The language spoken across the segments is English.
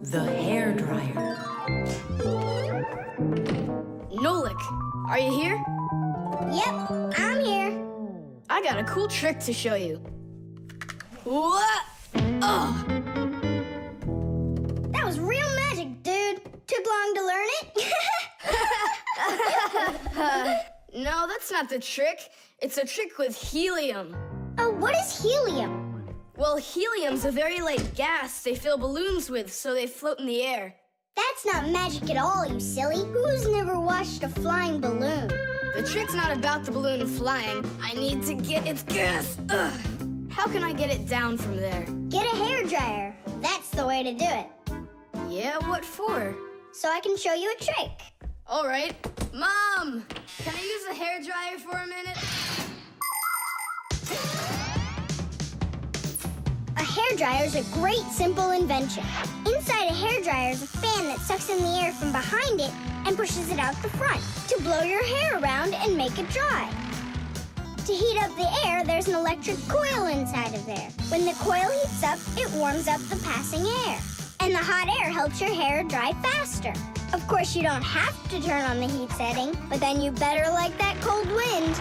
The hairdryer. Nolik, are you here? Yep, I'm here. I got a cool trick to show you. What? Oh! That was real magic, dude. Took long to learn it? No, that's not the trick. It's a trick with helium. Oh, what is helium? Well, helium's a very light gas they fill balloons with so they float in the air. That's not magic at all, you silly. Who's never watched a flying balloon? The trick's not about the balloon flying. I need to get its gas. Ugh. How can I get it down from there? Get a hairdryer. That's the way to do it. Yeah, what for? So I can show you a trick. All right. Mom, can I use the hairdryer for a minute? A hairdryer is a great, simple invention. Inside a hairdryer is a fan that sucks in the air from behind it and pushes it out the front to blow your hair around and make it dry. To heat up the air, there's an electric coil inside of there. When the coil heats up, it warms up the passing air. And the hot air helps your hair dry faster. Of course, you don't have to turn on the heat setting, but then you better like that cold wind.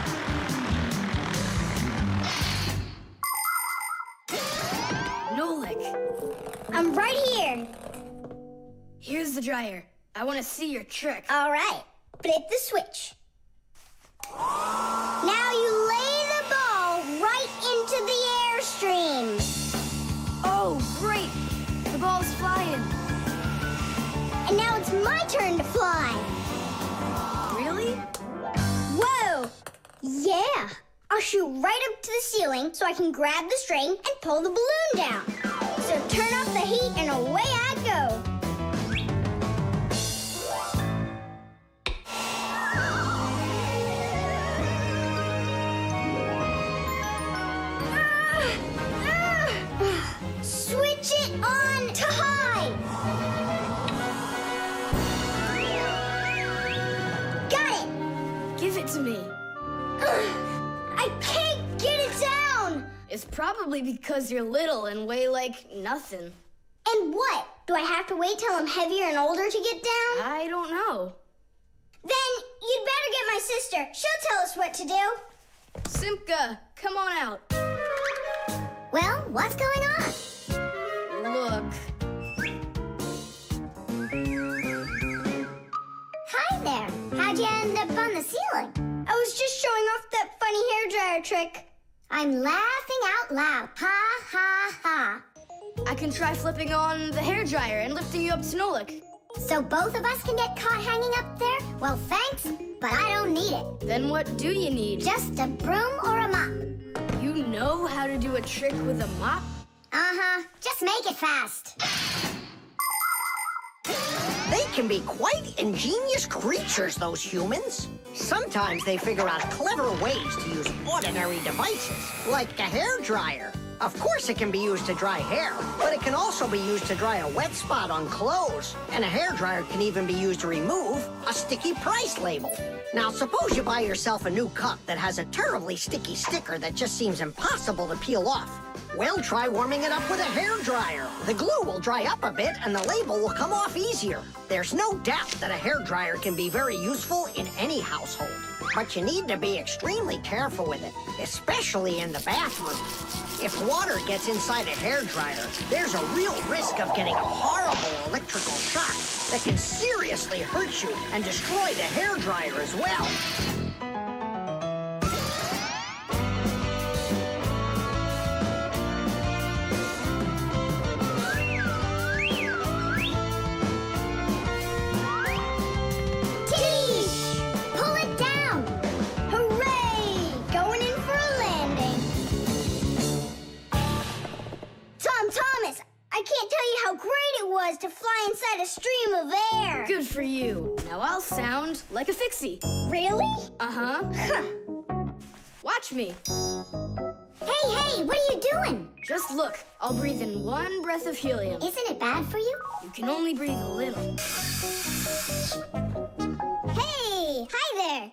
Nolik, I'm right here. here's the dryer. I want to see your trick. All right, flip the switch. Now you lay the ball right into the airstream. Oh, great! The ball's flying. And now it's my turn to fly. Really? Whoa! Yeah! I'll shoot right up to the ceiling so I can grab the string and pull the balloon down. So turn off the heat and away I go. Switch it on to high. Got it. Give it to me. I can't get it down. It's probably because you're little and weigh like nothing. And what? Do I have to wait till I'm heavier and older to get down? I don't know. Then you'd better get my sister. She'll tell us what to do. Simka, come on out. Well, what's going on? Look. Hi there. How'd you end up on the ceiling? I was just showing off that funny hairdryer trick. I'm laughing out loud. Ha, ha, ha. I can try flipping on the hairdryer and lifting you up to Nolik. So both of us can get caught hanging up there? Well, thanks, but I don't need it. Then what do you need? Just a broom or a mop. You know how to do a trick with a mop? Uh-huh. Just make it fast. They can be quite ingenious creatures, those humans. Sometimes they figure out clever ways to use ordinary devices, like a hairdryer. Of course it can be used to dry hair, but it can also be used to dry a wet spot on clothes. And a hairdryer can even be used to remove a sticky price label. Now, suppose you buy yourself a new cup that has a terribly sticky sticker that just seems impossible to peel off. Well, try warming it up with a hairdryer. The glue will dry up a bit and the label will come off easier. There's no doubt that a hairdryer can be very useful in any household. But you need to be extremely careful with it, especially in the bathroom. If water gets inside a hairdryer, there's a real risk of getting a horrible electrical shock that can seriously hurt you and destroy the hairdryer as well. Pull it down! Hooray! Going in for a landing. Tom Thomas, I can't tell you how great it was to fly inside a stream of air. Good for you. Now I'll sound like a Fixie. Really? Uh-huh. Huh. Watch me. Hey, what are you doing? Just look. I'll breathe in one breath of helium. Isn't it bad for you? You can only breathe a little. Hey, hi there.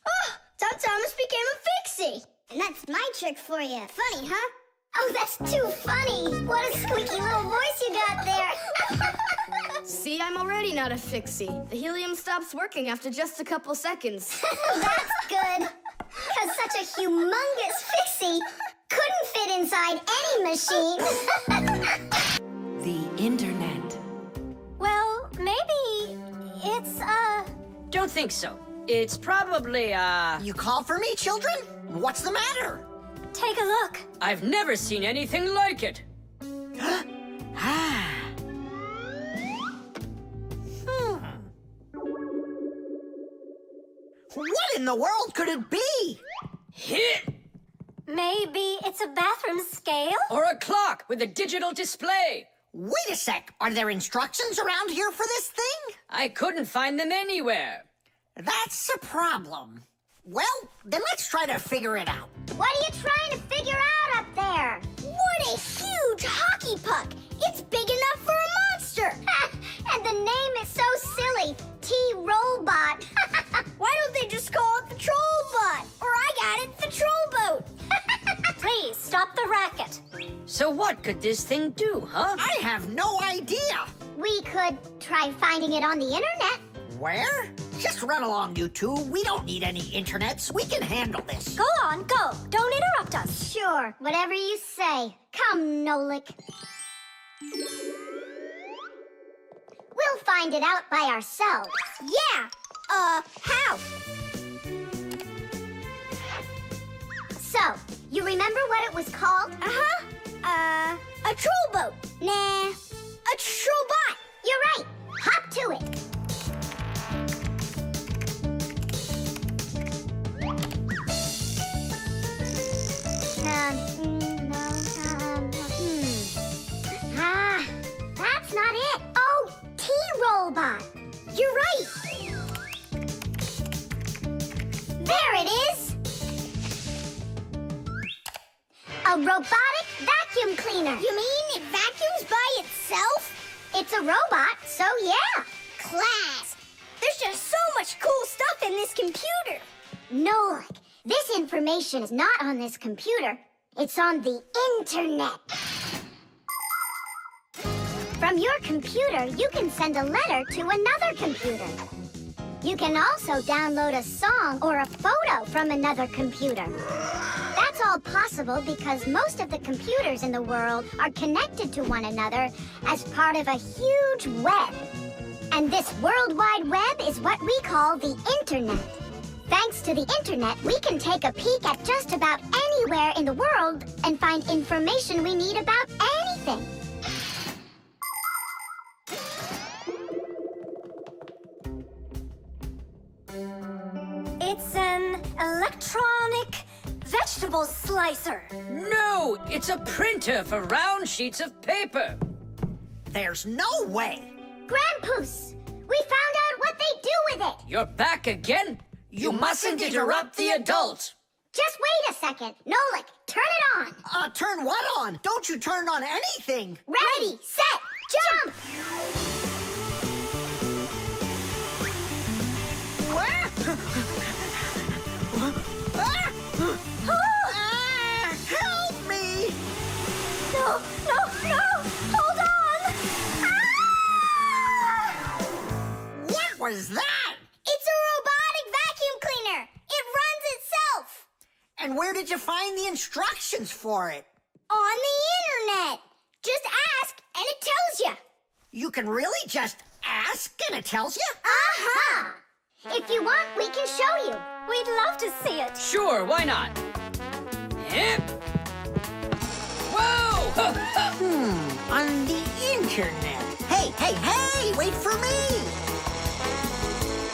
Oh, Tom Thomas became a Fixie. And that's my trick for you. Funny, huh? Oh, that's too funny. What a squeaky little voice you got there. I'm already not a Fixie. The helium stops working after just a couple seconds. That's good. Because such a humongous Fixie couldn't fit inside any machine. The internet. Well, maybe it's, Don't think so. It's probably, You call for me, children? What's the matter? Take a look. I've never seen anything like it. What in the world could it be? Hit! Maybe it's a bathroom scale? Or a clock with a digital display. Wait a sec. Are there instructions around here for this thing? I couldn't find them anywhere. That's a problem. Well, then let's try to figure it out. What are you trying to figure out up there? What a huge hockey puck! It's big enough for a monster! And the name is so silly, T-Robot. Why don't they just call it the Trollbot? Or I got it, the Trollboat. Please, stop the racket. So what could this thing do, huh? I have no idea. We could try finding it on the internet. Where? Just run along, you two. We don't need any internets. We can handle this. Go on, go. Don't interrupt us. Sure, whatever you say. Come, Nolik. We'll find it out by ourselves. Yeah. How? So, you remember what it was called? A troll boat. Nah. A trollbot. You're right. Hop to it. That's not it. Oh, T-Robot. You're right. There it is. A robotic vacuum cleaner. You mean it vacuums by itself? It's a robot, so yeah. Class. There's just so much cool stuff in this computer. Nolik, this information is not on this computer. It's on the internet. From your computer, you can send a letter to another computer. You can also download a song or a photo from another computer. That's all possible because most of the computers in the world are connected to one another as part of a huge web. And this World Wide Web is what we call the internet. Thanks to the internet, we can take a peek at just about anywhere in the world and find information we need about anything. It's an electronic vegetable slicer. No, it's a printer for round sheets of paper. There's no way. Grandpoos, we found out what they do with it. You're back again? You mustn't interrupt the adult. Just wait a second. Nolik, turn it on. Turn what on? Don't you turn on anything. Ready, set, jump! Help me! No, hold on! What was that? It's a robotic vacuum cleaner. It runs itself. And where did you find the instructions for it? On the internet. Just ask and it tells you. You can really just ask and it tells you? Uh-huh. If you want, we can show you. We'd love to see it. Sure, why not? Hip. Whoa! On the internet. Hey, wait for me!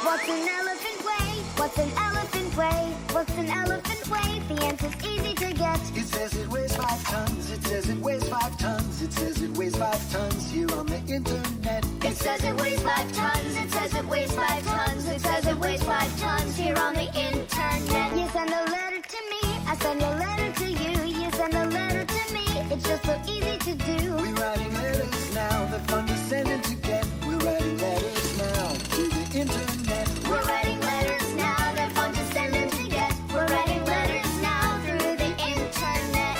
What's an elephant weigh? What's an elephant weigh? What's an elephant weigh? The answer's easy to get. It says it weighs 5 tons. It says it weighs 5 tons. It says it weighs 5 tons here on the internet. It says it weighs 5 tons. It says it weighs 5 tons. It says it weighs 5 tons here on the internet. You send a letter to me. I send a letter to you. You send a letter to me. It's just so easy to do. We're writing letters now. They're fun to send and to get. We're writing letters now to the internet. We're writing letters now. They're fun to send and to get. We're writing letters now through the internet.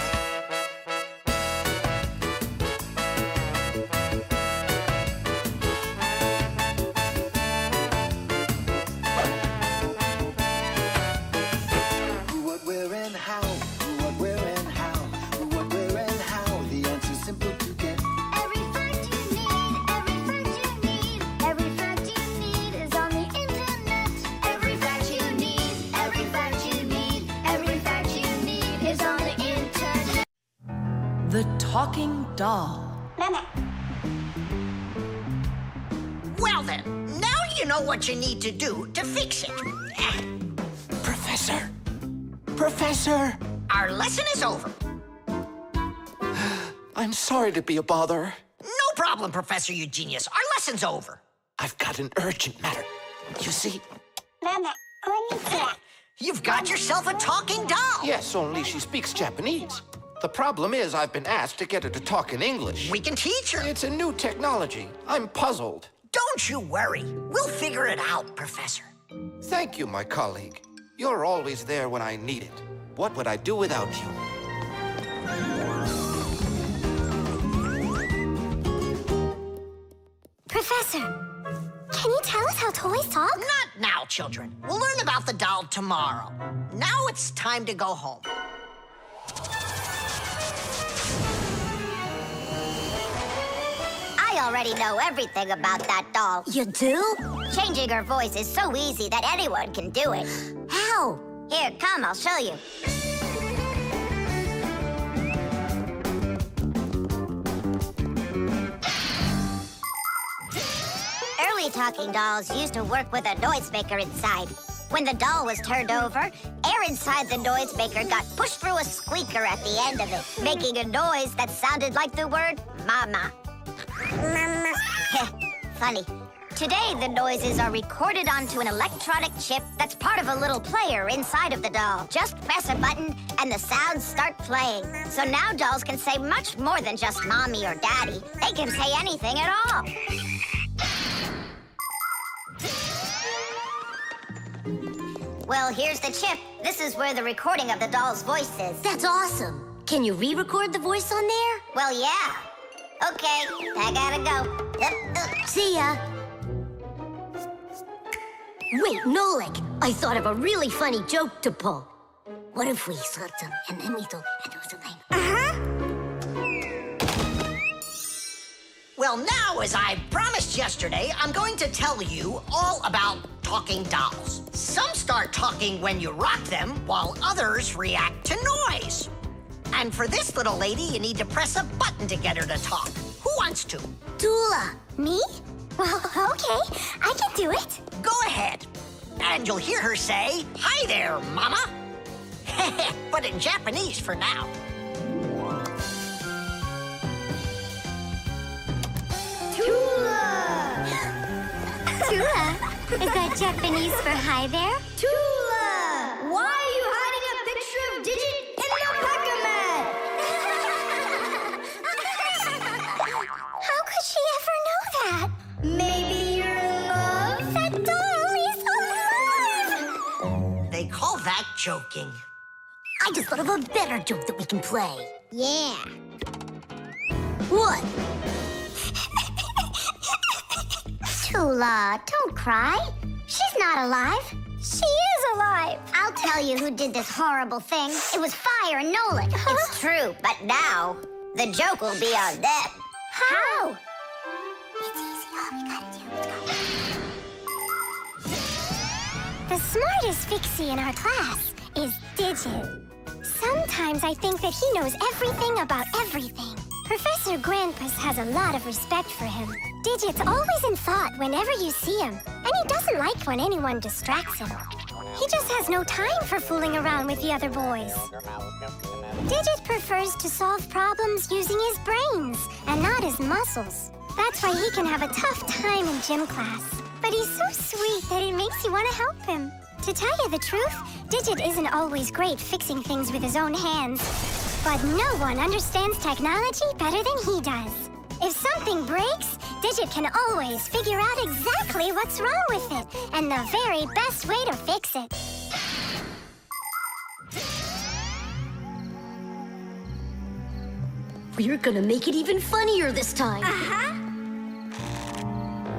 The talking doll. Well then, now you know what you need to do to fix it. Professor! Professor! Our lesson is over. I'm sorry to be a bother. No problem, Professor Eugenius. Our lesson's over. I've got an urgent matter. You see? You've got yourself a talking doll. Yes, only she speaks Japanese. The problem is I've been asked to get her to talk in English. We can teach her. It's a new technology. I'm puzzled. Don't you worry. We'll figure it out, Professor. Thank you, my colleague. You're always there when I need it. What would I do without you? Professor, can you tell us how toys talk? Not now, children. We'll learn about the doll tomorrow. Now it's time to go home. I already know everything about that doll. You do? Changing her voice is so easy that anyone can do it. How? Here, come, I'll show you. Early talking dolls used to work with a noisemaker inside. When the doll was turned over, air inside the noisemaker got pushed through a squeaker at the end of it, making a noise that sounded like the word mama. Mama. Funny. Today, the noises are recorded onto an electronic chip that's part of a little player inside of the doll. Just press a button and the sounds start playing. So now dolls can say much more than just mommy or daddy. They can say anything at all. Well, here's the chip. This is where the recording of the doll's voice is. That's awesome. Can you re-record the voice on there? Well, yeah. Okay, I gotta go. See ya. Wait, Nolik, I thought of a really funny joke to pull. What if we sort them and then we do something? Well, now, as I promised yesterday, I'm going to tell you all about talking dolls. Some start talking when you rock them, while others react to noise. And for this little lady, you need to press a button to get her to talk. Who wants to? Dula. Me? Well, okay, I can do it. Go ahead. And you'll hear her say, "Hi there, Mama." But in Japanese for now. Tula. Is that Japanese for hi there? Tula! Why are you hiding a picture of Digit in an alpaca mat? How could she ever know that? Maybe you're in love? That doll is alive! They call that joking. I just thought of a better joke that we can play. Yeah. What? Tula, don't cry. She's not alive. She is alive. I'll tell you who did this horrible thing. It was Fire and Nolik. It's true, but now the joke will be on them. How? It's easy. All we gotta do is go. The smartest Fixie in our class is Digit. Sometimes I think that he knows everything about everything. Professor Grandpus has a lot of respect for him. Digit's always in thought whenever you see him, and he doesn't like when anyone distracts him. He just has no time for fooling around with the other boys. Digit prefers to solve problems using his brains and not his muscles. That's why he can have a tough time in gym class. But he's so sweet that it makes you want to help him. To tell you the truth, Digit isn't always great fixing things with his own hands. But no one understands technology better than he does. If something breaks, Digit can always figure out exactly what's wrong with it and the very best way to fix it. We're gonna make it even funnier this time.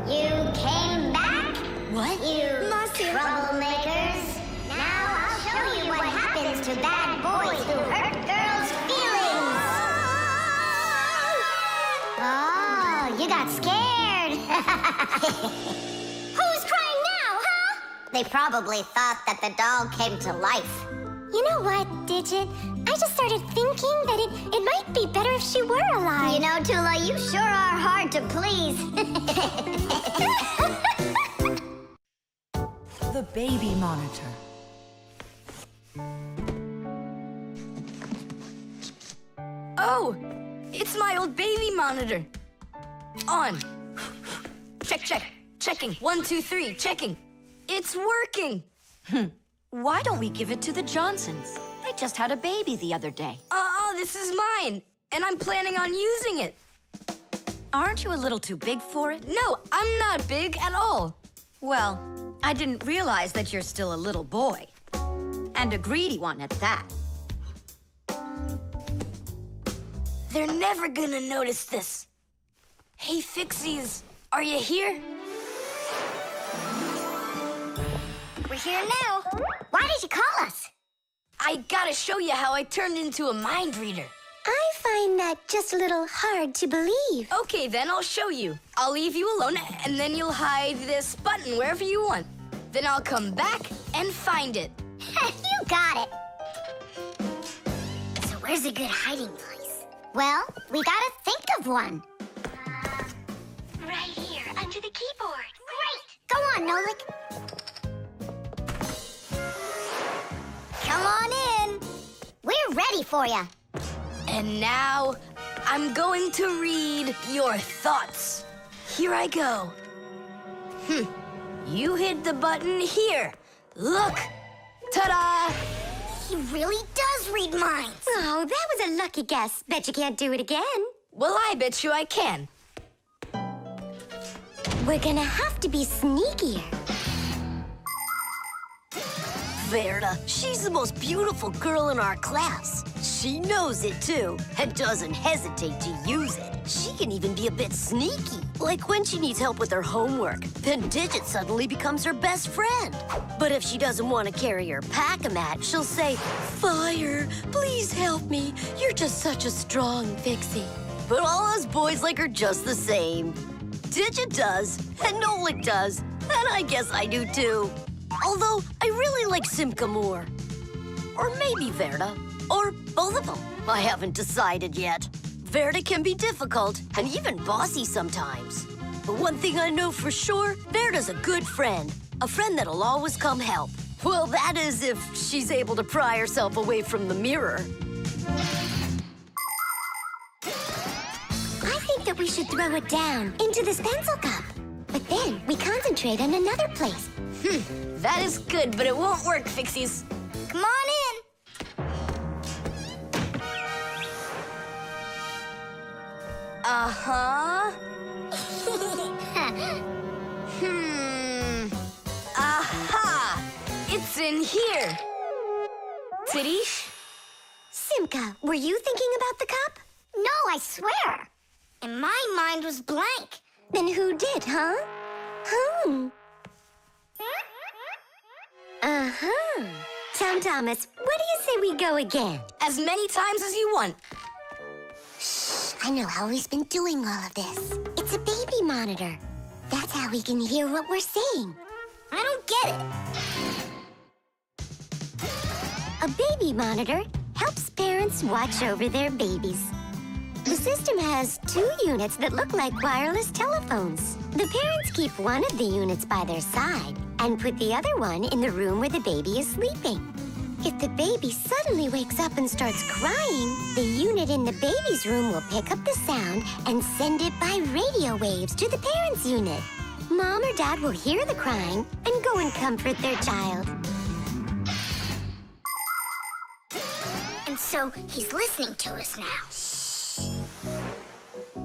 You came back? What? You troublemakers. Now I'll show you what happens to bad boys who hurt girls' feelings. Oh, you got scared. Who's crying now, huh? They probably thought that the doll came to life. You know what, Digit? I just started thinking that it might be better if she were alive. You know, Tula, you sure are hard to please. The baby monitor. Oh, it's my old baby monitor. On. Check, check. Checking. 1, 2, 3. Checking. It's working. Why don't we give it to the Johnsons? They just had a baby the other day. This is mine, and I'm planning on using it. Aren't you a little too big for it? No, I'm not big at all. Well, I didn't realize that you're still a little boy. And a greedy one at that. They're never gonna notice this. Hey, Fixies, are you here? We're here now. Why did you call us? I gotta show you how I turned into a mind reader. I find that just a little hard to believe. Okay, then I'll show you. I'll leave you alone, and then you'll hide this button wherever you want. Then I'll come back and find it. You got it. So where's a good hiding place? Well, we gotta think of one. Right here, under the keyboard. Great! Go on, Nolik. Come on in. We're ready for you. And now, I'm going to read your thoughts. Here I go. You hit the button here. Look. Ta-da! He really does read minds. Oh, that was a lucky guess. Bet you can't do it again. Well, I bet you I can. We're gonna have to be sneakier. Verda, she's the most beautiful girl in our class. She knows it, too, and doesn't hesitate to use it. She can even be a bit sneaky, like when she needs help with her homework. Then Digit suddenly becomes her best friend. But if she doesn't want to carry her pack-a-mat, she'll say, "Fire, please help me. You're just such a strong Fixie." But all us boys like her just the same. Digit does, and Nolik does, and I guess I do, too. Although, I really like Simka more. Or maybe Verda. Or both of them. I haven't decided yet. Verda can be difficult and even bossy sometimes. But one thing I know for sure, Verda's a good friend. A friend that'll always come help. Well, that is if she's able to pry herself away from the mirror. I think that we should throw it down into this pencil cup. But then we concentrate on another place. That is good, but it won't work, Fixies. Come on in. Uh-huh. Aha! It's in here. Tidish? Simka, were you thinking about the cup? No, I swear. And my mind was blank. Then who did, huh? Uh-huh. Tom Thomas, what do you say we go again? As many times as you want. I know how he's been doing all of this. It's a baby monitor. That's how we can hear what we're saying. I don't get it. A baby monitor helps parents watch over their babies. The system has 2 units that look like wireless telephones. The parents keep one of the units by their side and put the other one in the room where the baby is sleeping. If the baby suddenly wakes up and starts crying, the unit in the baby's room will pick up the sound and send it by radio waves to the parents' unit. Mom or Dad will hear the crying and go and comfort their child. And so he's listening to us now.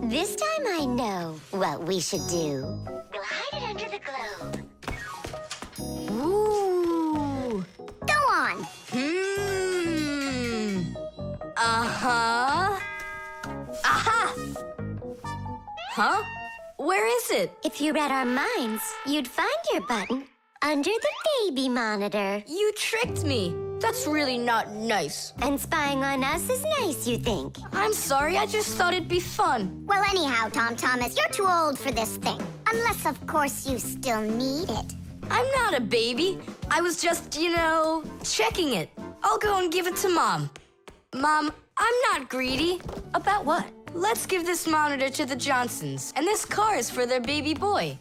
This time I know what we should do. We'll hide it under the globe. Ooh. Go on. Uh-huh. Aha! Huh? Where is it? If you read our minds, you'd find your button under the baby monitor. You tricked me. That's really not nice. And spying on us is nice, you think? I'm sorry, I just thought it'd be fun. Well, anyhow, Tom Thomas, you're too old for this thing. Unless, of course, you still need it. I'm not a baby. I was just, checking it. I'll go and give it to Mom. Mom, I'm not greedy. About what? Let's give this monitor to the Johnsons, and this car is for their baby boy.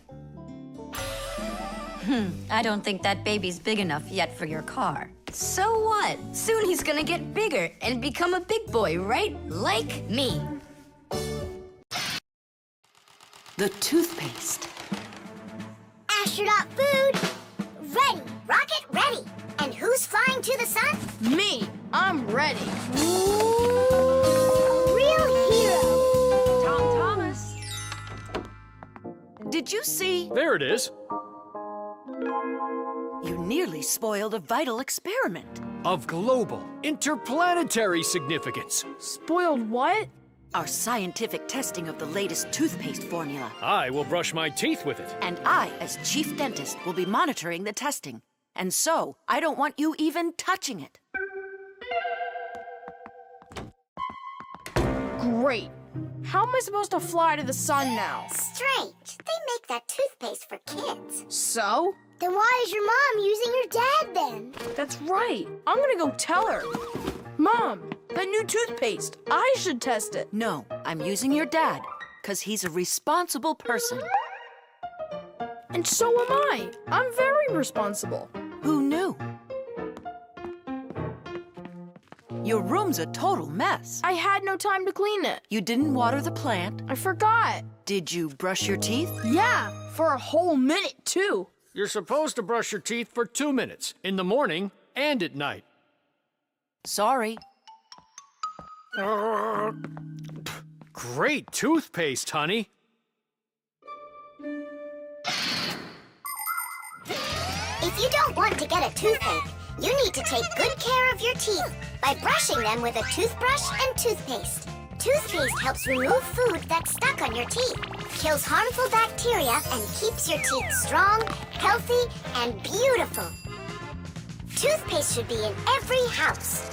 I don't think that baby's big enough yet for your car. So what? Soon he's gonna get bigger and become a big boy, right? Like me. The toothpaste. Astronaut food, ready. Rocket ready. And who's flying to the sun? Me. I'm ready. A real hero. Tom Thomas. Did you see? There it is. You nearly spoiled a vital experiment. Of global, interplanetary significance. Spoiled what? Our scientific testing of the latest toothpaste formula. I will brush my teeth with it. And I, as chief dentist, will be monitoring the testing. And so, I don't want you even touching it. Great. How am I supposed to fly to the sun now? Strange. They make that toothpaste for kids. So? Then why is your mom using your dad then? That's right. I'm gonna go tell her. Mom, that new toothpaste. I should test it. No, I'm using your dad, because he's a responsible person. And so am I. I'm very responsible. Who knew? Your room's a total mess. I had no time to clean it. You didn't water the plant. I forgot. Did you brush your teeth? Yeah, for a whole minute, too. You're supposed to brush your teeth for 2 minutes, in the morning and at night. Sorry. Great toothpaste, honey. If you don't want to get a toothache, you need to take good care of your teeth by brushing them with a toothbrush and toothpaste. Toothpaste helps remove food that's stuck on your teeth, kills harmful bacteria, and keeps your teeth strong, healthy, and beautiful. Toothpaste should be in every house.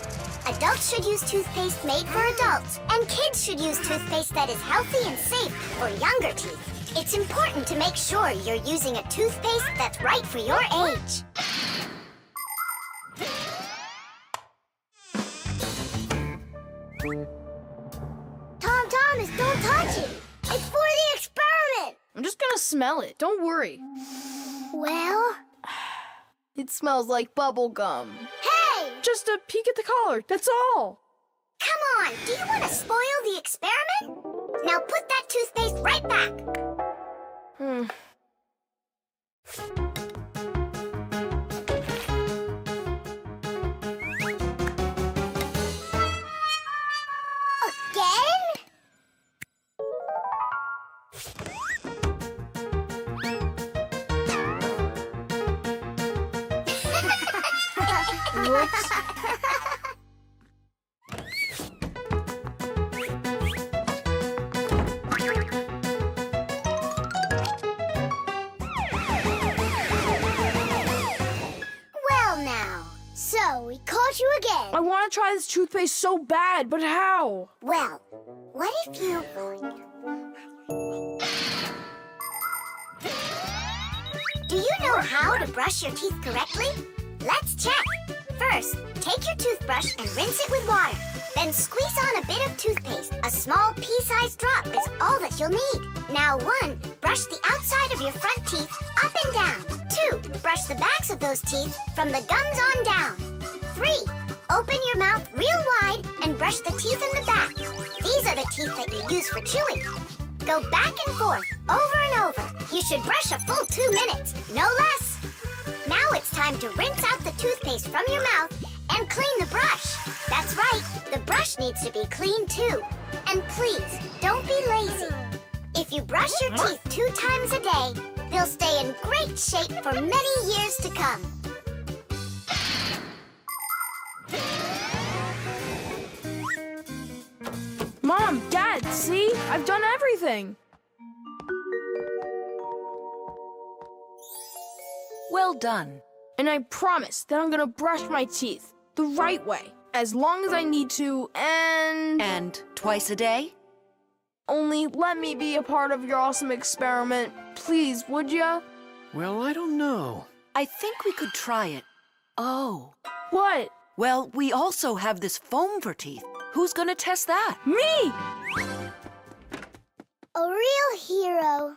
Adults should use toothpaste made for adults, and kids should use toothpaste that is healthy and safe for younger teeth. It's important to make sure you're using a toothpaste that's right for your age. Tom Thomas, don't touch it! It's for the experiment! I'm just gonna smell it. Don't worry. Well? It smells like bubble gum. Hey! Just a peek at the collar, that's all. Come on, do you want to spoil the experiment? Now put that toothpaste right back. Again? Whoops. Well now, so we caught you again. I want to try this toothpaste so bad, but how? Well, what if you... Do you know how to brush your teeth correctly? Let's check. First, take your toothbrush and rinse it with water. Then squeeze on a bit of toothpaste. A small pea-sized drop is all that you'll need. Now 1, brush the outside of your front teeth up and down. 2, brush the backs of those teeth from the gums on down. 3, open your mouth real wide and brush the teeth in the back. These are the teeth that you use for chewing. Go back and forth, over and over. You should brush a full 2 minutes, no less. Now it's time to rinse out the toothpaste from your mouth and clean the brush. That's right, the brush needs to be clean too. And please, don't be lazy. If you brush your teeth 2 times a day, they'll stay in great shape for many years to come. Mom, Dad, see? I've done everything. Well done. And I promise that I'm gonna brush my teeth the right way, as long as I need to, And twice a day? only let me be a part of your awesome experiment. Please, would ya? Well, I don't know. I think we could try it. Oh. What? Well, we also have this foam for teeth. Who's gonna test that? Me! A real hero.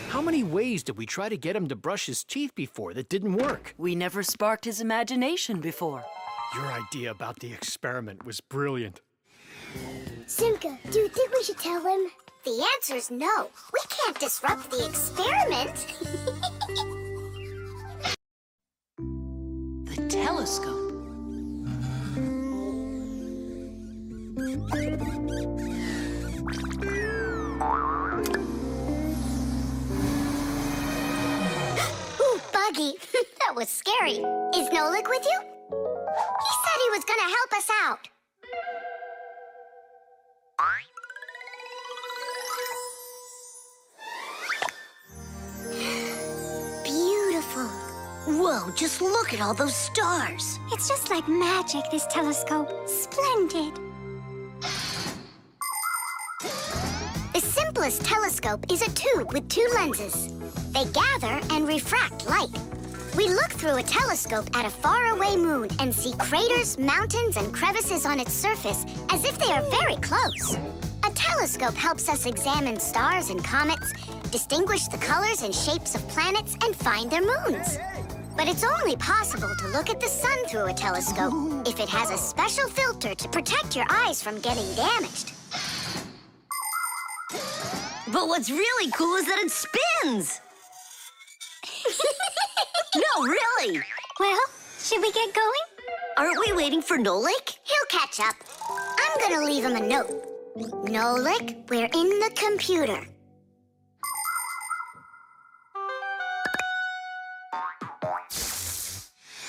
How many ways did we try to get him to brush his teeth before that didn't work? We never sparked his imagination before. Your idea about the experiment was brilliant. Simka, do you think we should tell him? The answer's no. We can't disrupt the experiment. The telescope. Ooh, Buggy. That was scary. Is Nolik with you? He said he was gonna help us out. Beautiful. Whoa, just look at all those stars. It's just like magic, this telescope. Splendid. The simplest telescope is a tube with two lenses. They gather and refract light. We look through a telescope at a faraway moon and see craters, mountains, and crevices on its surface as if they are very close. A telescope helps us examine stars and comets, distinguish the colors and shapes of planets, and find their moons. But it's only possible to look at the sun through a telescope if it has a special filter to protect your eyes from getting damaged. But what's really cool is that it spins. No, really. Well, should we get going? Aren't we waiting for Nolik? He'll catch up. I'm gonna leave him a note. Nolik, we're in the computer.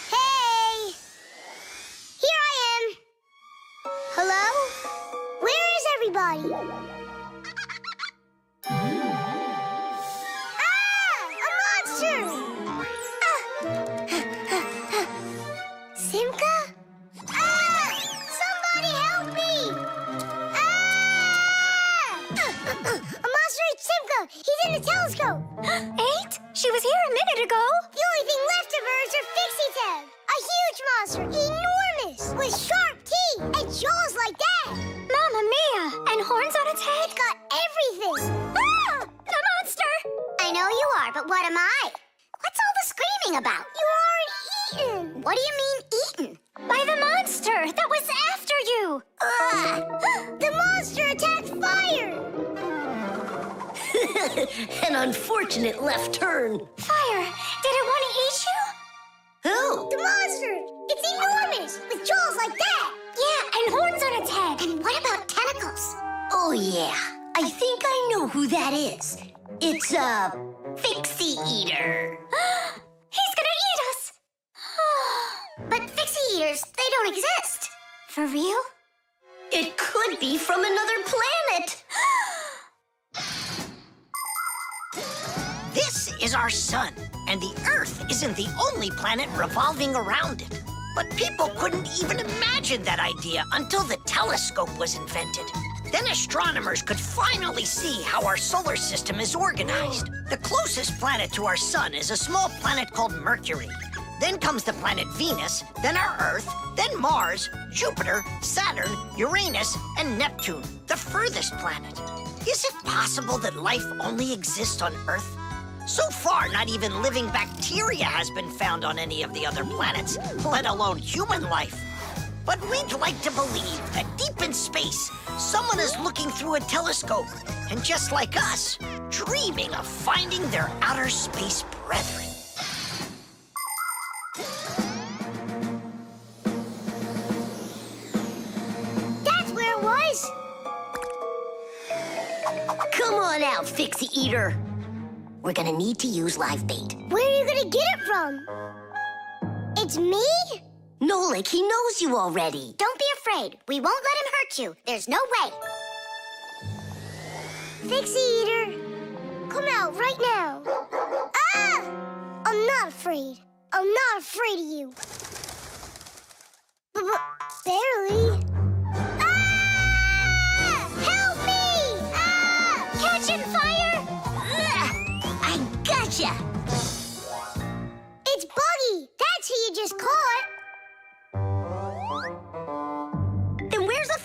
Hey! Here I am. Hello? Where is everybody? Simka? Somebody help me! A monster ate Simka! He's in the telescope! Ate? She was here a minute ago. The only thing left of her is her Fixie tail. A huge monster, enormous, with sharp teeth and jaws like that. Mamma mia! And horns on its head? It's got everything. Ah! The monster! I know you are, but what am I? What's all the screaming about? You aren't eaten. What do you mean, eaten? By the monster that was after you. The monster attacked fire. An unfortunate left turn. Fire? Did it want to eat you? Who? The monster. It's enormous, with jaws like that. Yeah, and horns on its head. And what about tentacles? Oh, yeah. I think I know who that is. It's a Fixie eater. He's gonna eat us. But Fixie eaters, they don't exist. For real? It could be from another planet. This is our sun, and the Earth isn't the only planet revolving around it. But people couldn't even imagine that idea until the telescope was invented. Then astronomers could finally see how our solar system is organized. The closest planet to our sun is a small planet called Mercury. Then comes the planet Venus, then our Earth, then Mars, Jupiter, Saturn, Uranus, and Neptune, the furthest planet. Is it possible that life only exists on Earth? So far, not even living bacteria has been found on any of the other planets, let alone human life. But we'd like to believe that deep in space, someone is looking through a telescope, and just like us, dreaming of finding their outer space brethren. That's where it was. Come on out, Fixie eater. We're gonna need to use live bait. Where are you gonna get it from? It's me? Nolik, he knows you already. Don't be afraid. We won't let him hurt you. There's no way. Fixie eater, come out right now. Ah! I'm not afraid. I'm not afraid of you. Barely. Ah! Help me! Ah! Catching fire! I gotcha.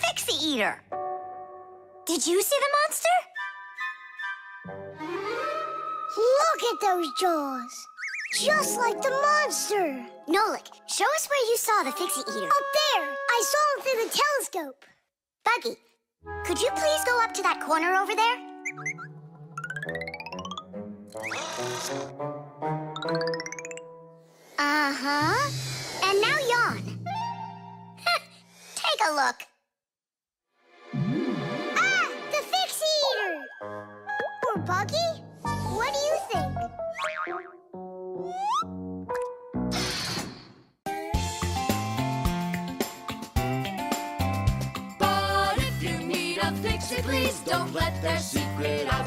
Fixie eater. Did you see the monster? Look at those jaws. Just like the monster. Nolik, show us where you saw the Fixie eater. Up there. I saw him through the telescope. Buggy, could you please go up to that corner over there? Uh-huh. And now yawn. Take a look. Ah! The Fixie eater! Or Buggy? What do you think? But if you need a Fixie, please don't let their secret out.